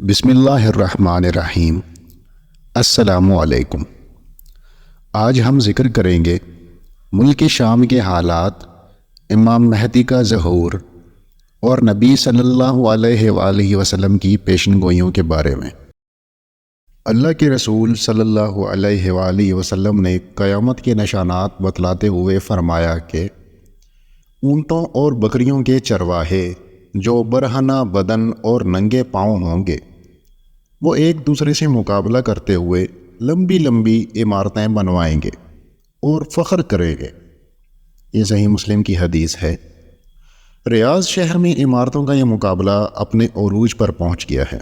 بسم اللہ الرحمن الرحیم۔ السلام علیکم۔ آج ہم ذکر کریں گے ملک شام کے حالات، امام مہدی کا ظہور اور نبی صلی اللہ علیہ وآلہ وسلم کی پیشن گوئیوں کے بارے میں۔ اللہ کے رسول صلی اللہ علیہ وآلہ وسلم نے قیامت کے نشانات بتلاتے ہوئے فرمایا کہ اونٹوں اور بکریوں کے چرواہے جو برہنہ بدن اور ننگے پاؤں ہوں گے، وہ ایک دوسرے سے مقابلہ کرتے ہوئے لمبی لمبی عمارتیں بنوائیں گے اور فخر کریں گے۔ یہ صحیح مسلم کی حدیث ہے۔ ریاض شہر میں عمارتوں کا یہ مقابلہ اپنے عروج پر پہنچ گیا ہے۔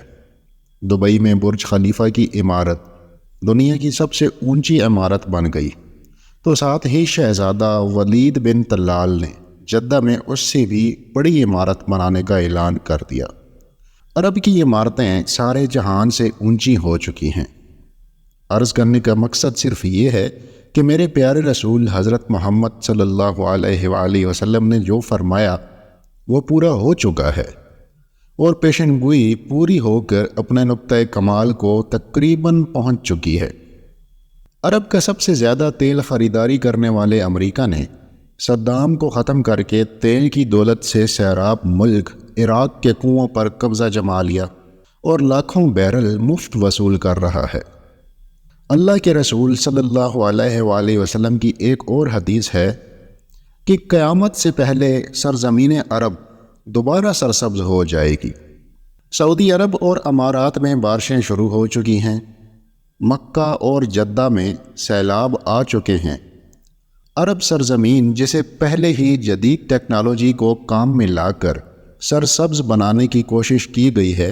دبئی میں برج خلیفہ کی عمارت دنیا کی سب سے اونچی عمارت بن گئی، تو ساتھ ہی شہزادہ ولید بن طلال نے جدہ میں اس سے بھی بڑی عمارت بنانے کا اعلان کر دیا۔ عرب کی عمارتیں سارے جہان سے اونچی ہو چکی ہیں۔ عرض کرنے کا مقصد صرف یہ ہے کہ میرے پیارے رسول حضرت محمد صلی اللہ علیہ وآلہ وسلم نے جو فرمایا وہ پورا ہو چکا ہے، اور پیشن گوئی پوری ہو کر اپنے نقطۂ کمال کو تقریباً پہنچ چکی ہے۔ عرب کا سب سے زیادہ تیل خریداری کرنے والے امریکہ نے صدام کو ختم کر کے تیل کی دولت سے سیراب ملک عراق کے کنووں پر قبضہ جما لیا اور لاکھوں بیرل مفت وصول کر رہا ہے۔ اللہ کے رسول صلی اللہ علیہ وآلہ وسلم کی ایک اور حدیث ہے کہ قیامت سے پہلے سرزمین عرب دوبارہ سرسبز ہو جائے گی۔ سعودی عرب اور امارات میں بارشیں شروع ہو چکی ہیں، مکہ اور جدہ میں سیلاب آ چکے ہیں۔ عرب سرزمین جسے پہلے ہی جدید ٹیکنالوجی کو کام میں لا کر سرسبز بنانے کی کوشش کی گئی ہے،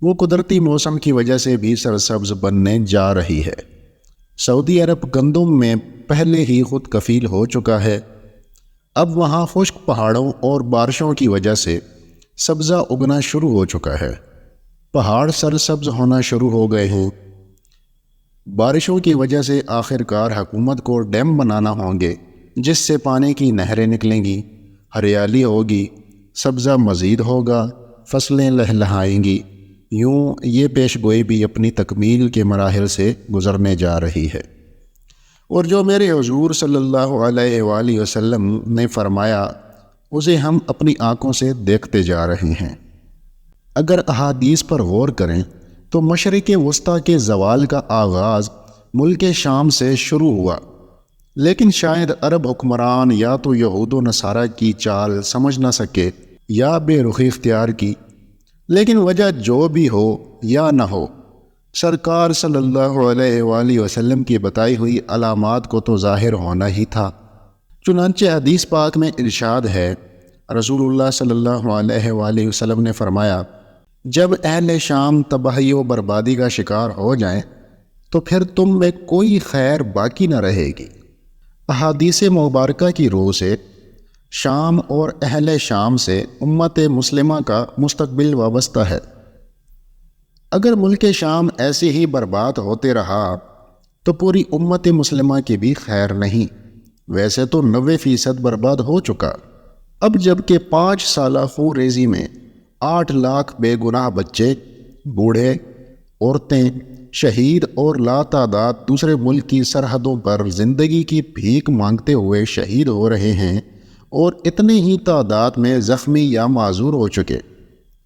وہ قدرتی موسم کی وجہ سے بھی سرسبز بننے جا رہی ہے۔ سعودی عرب گندم میں پہلے ہی خود کفیل ہو چکا ہے۔ اب وہاں خشک پہاڑوں اور بارشوں کی وجہ سے سبزہ اگنا شروع ہو چکا ہے۔ پہاڑ سرسبز ہونا شروع ہو گئے ہیں۔ بارشوں کی وجہ سے آخرکار حکومت کو ڈیم بنانا ہوں گے، جس سے پانی کی نہریں نکلیں گی، ہریالی ہوگی، سبزہ مزید ہوگا، فصلیں لہلہائیں گی۔ یوں یہ پیش گوئی بھی اپنی تکمیل کے مراحل سے گزرنے جا رہی ہے، اور جو میرے حضور صلی اللہ علیہ وآلہ وسلم نے فرمایا اسے ہم اپنی آنکھوں سے دیکھتے جا رہے ہیں۔ اگر احادیث پر غور کریں تو مشرق وسطیٰ کے زوال کا آغاز ملک شام سے شروع ہوا، لیکن شاید عرب حکمران یا تو یہود و نصارہ کی چال سمجھ نہ سکے یا بے رخی اختیار کی۔ لیکن وجہ جو بھی ہو یا نہ ہو، سرکار صلی اللہ علیہ وآلہ وسلم کی بتائی ہوئی علامات کو تو ظاہر ہونا ہی تھا۔ چنانچہ حدیث پاک میں ارشاد ہے، رسول اللہ صلی اللہ علیہ وآلہ وسلم نے فرمایا، جب اہل شام تباہی و بربادی کا شکار ہو جائیں تو پھر تم میں کوئی خیر باقی نہ رہے گی۔ احادیث مبارکہ کی روح سے شام اور اہل شام سے امت مسلمہ کا مستقبل وابستہ ہے۔ اگر ملک شام ایسے ہی برباد ہوتے رہا تو پوری امت مسلمہ کی بھی خیر نہیں۔ ویسے تو 90% برباد ہو چکا۔ اب جب کہ 5 سالہ خون ریزی میں 8 لاکھ بے گناہ بچے، بوڑھے، عورتیں شہید اور لاتعداد دوسرے ملک کی سرحدوں پر زندگی کی بھیک مانگتے ہوئے شہید ہو رہے ہیں، اور اتنے ہی تعداد میں زخمی یا معذور ہو چکے،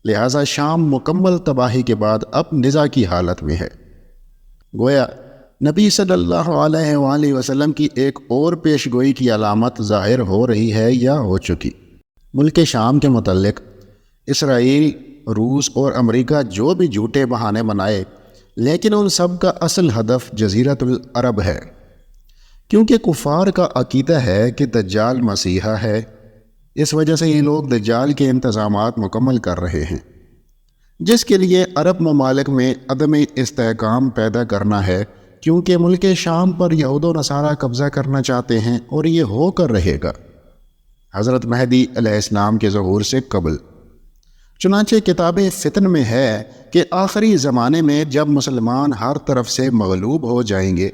لہٰذا شام مکمل تباہی کے بعد اب نزاع کی حالت میں ہے۔ گویا نبی صلی اللہ علیہ وآلہ وسلم کی ایک اور پیش گوئی کی علامت ظاہر ہو رہی ہے یا ہو چکی۔ ملک شام کے متعلق اسرائیل، روس اور امریکہ جو بھی جھوٹے بہانے بنائے، لیکن ان سب کا اصل ہدف جزیرۃ العرب ہے، کیونکہ کفار کا عقیدہ ہے کہ دجال مسیحا ہے۔ اس وجہ سے یہ لوگ دجال کے انتظامات مکمل کر رہے ہیں، جس کے لیے عرب ممالک میں عدم استحکام پیدا کرنا ہے، کیونکہ ملک شام پر یہود و نصارہ قبضہ کرنا چاہتے ہیں، اور یہ ہو کر رہے گا حضرت مہدی علیہ السلام کے ظہور سے قبل۔ چنانچہ کتاب فتن میں ہے کہ آخری زمانے میں جب مسلمان ہر طرف سے مغلوب ہو جائیں گے،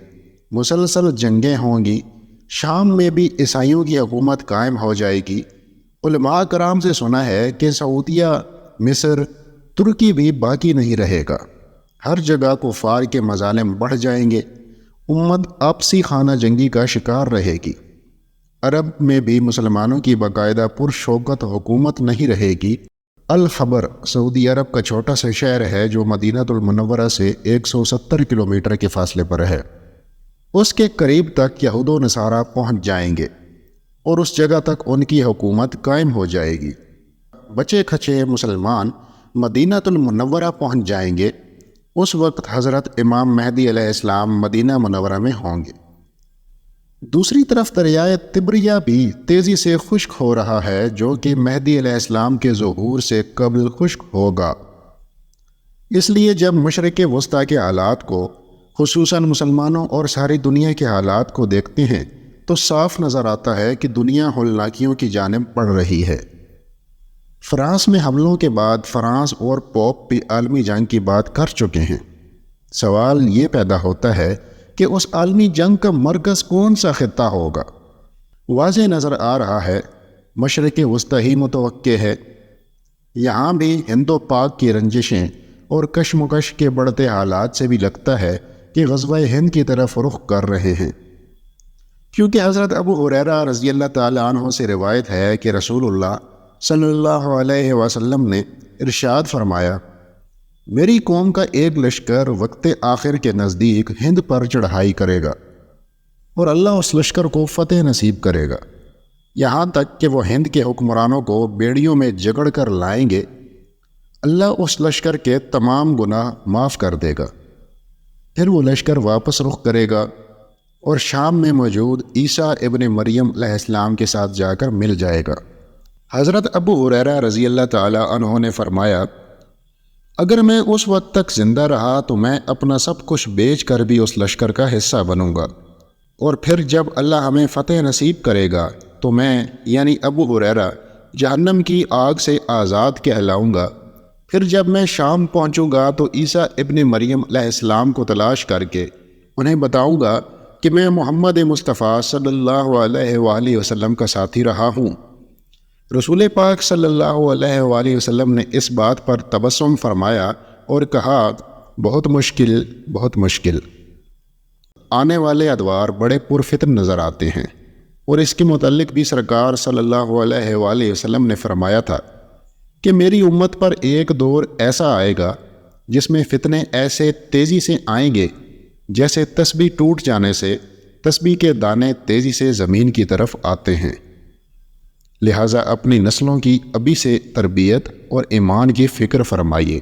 مسلسل جنگیں ہوں گی، شام میں بھی عیسائیوں کی حکومت قائم ہو جائے گی۔ علماء کرام سے سنا ہے کہ سعودیہ، مصر، ترکی بھی باقی نہیں رہے گا، ہر جگہ کفار کے مظالم بڑھ جائیں گے، امت آپسی خانہ جنگی کا شکار رہے گی، عرب میں بھی مسلمانوں کی باقاعدہ پرشوکت حکومت نہیں رہے گی۔ الخبر سعودی عرب کا چھوٹا سا شہر ہے جو مدینہ المنورہ سے 170 کلومیٹر کے فاصلے پر ہے۔ اس کے قریب تک یہود و نصارہ پہنچ جائیں گے اور اس جگہ تک ان کی حکومت قائم ہو جائے گی۔ بچے کھچے مسلمان مدینہ المنورہ پہنچ جائیں گے۔ اس وقت حضرت امام مہدی علیہ السلام مدینہ منورہ میں ہوں گے۔ دوسری طرف دریائے تبریہ بھی تیزی سے خشک ہو رہا ہے، جو کہ مہدی علیہ السلام کے ظہور سے قبل خشک ہوگا۔ اس لیے جب مشرق وسطیٰ کے حالات کو، خصوصاً مسلمانوں اور ساری دنیا کے حالات کو دیکھتے ہیں تو صاف نظر آتا ہے کہ دنیا ہولناکیوں کی جانب بڑھ رہی ہے۔ فرانس میں حملوں کے بعد فرانس اور پوپ بھی عالمی جنگ کی بات کر چکے ہیں۔ سوال یہ پیدا ہوتا ہے کہ اس عالمی جنگ کا مرکز کون سا خطہ ہوگا؟ واضح نظر آ رہا ہے مشرق وسطیٰ ہی متوقع ہے۔ یہاں بھی ہند و پاک کی رنجشیں اور کشمکش کے بڑھتے حالات سے بھی لگتا ہے کہ غزوہ ہند کی طرف رخ کر رہے ہیں، کیونکہ حضرت ابو ہریرہ رضی اللہ تعالیٰ عنہ سے روایت ہے کہ رسول اللہ صلی اللہ علیہ وسلم نے ارشاد فرمایا، میری قوم کا ایک لشکر وقت آخر کے نزدیک ہند پر چڑھائی کرے گا اور اللہ اس لشکر کو فتح نصیب کرے گا، یہاں تک کہ وہ ہند کے حکمرانوں کو بیڑیوں میں جگڑ کر لائیں گے۔ اللہ اس لشکر کے تمام گناہ معاف کر دے گا، پھر وہ لشکر واپس رخ کرے گا اور شام میں موجود عیسیٰ ابن مریم علیہ السلام کے ساتھ جا کر مل جائے گا۔ حضرت ابو ہریرہ رضی اللہ تعالیٰ عنہ نے فرمایا، اگر میں اس وقت تک زندہ رہا تو میں اپنا سب کچھ بیچ کر بھی اس لشکر کا حصہ بنوں گا، اور پھر جب اللہ ہمیں فتح نصیب کرے گا تو میں یعنی ابو ہریرہ جہنم کی آگ سے آزاد کہلاؤں گا۔ پھر جب میں شام پہنچوں گا تو عیسیٰ ابن مریم علیہ السلام کو تلاش کر کے انہیں بتاؤں گا کہ میں محمد مصطفیٰ صلی اللہ علیہ وآلہ وسلم کا ساتھی رہا ہوں۔ رسول پاک صلی اللہ علیہ وآلہ وسلم نے اس بات پر تبسم فرمایا اور کہا، بہت مشکل، بہت مشکل۔ آنے والے ادوار بڑے پرفتن نظر آتے ہیں، اور اس کے متعلق بھی سرکار صلی اللہ علیہ وآلہ وسلم نے فرمایا تھا کہ میری امت پر ایک دور ایسا آئے گا جس میں فتنے ایسے تیزی سے آئیں گے جیسے تسبیح ٹوٹ جانے سے تسبیح کے دانے تیزی سے زمین کی طرف آتے ہیں۔ لہٰذا اپنی نسلوں کی ابھی سے تربیت اور ایمان کی فکر فرمائیے۔